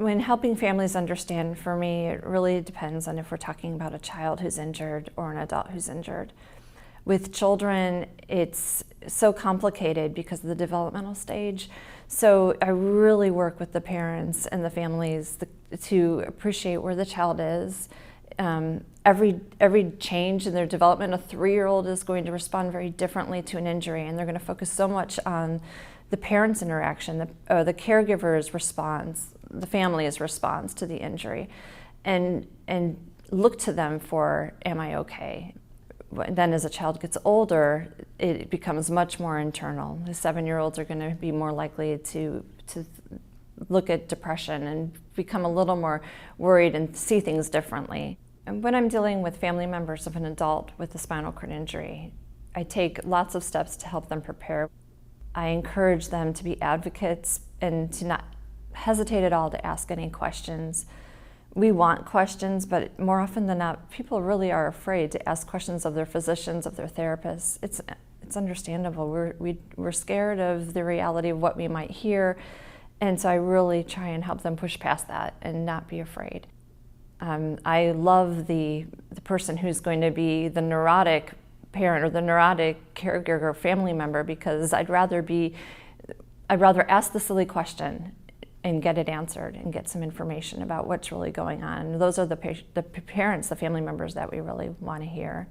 When helping families understand, for me, it really depends on if we're talking about a child who's injured or an adult who's injured. With children, it's so complicated because of the developmental stage. So I really work with the parents and the families to appreciate where the child is. Every change in their development, a 3-year-old is going to respond very differently to an injury, and they're going to focus so much on the parents' interaction, the caregiver's response, the family's response to the injury, and look to them for, am I okay? Then as a child gets older, it becomes much more internal. The 7-year-olds are going to be more likely to look at depression and become a little more worried and see things differently. And when I'm dealing with family members of an adult with a spinal cord injury, I take lots of steps to help them prepare. I encourage them to be advocates and to not hesitate at all to ask any questions. We want questions, but more often than not, people really are afraid to ask questions of their physicians, of their therapists. It's understandable. We're scared of the reality of what we might hear, and so I really try and help them push past that and not be afraid. I love the person who's going to be the neurotic parent or the neurotic caregiver or family member, because I'd rather ask the silly question and get it answered and get some information about what's really going on. And those are the parents, the family members that we really want to hear.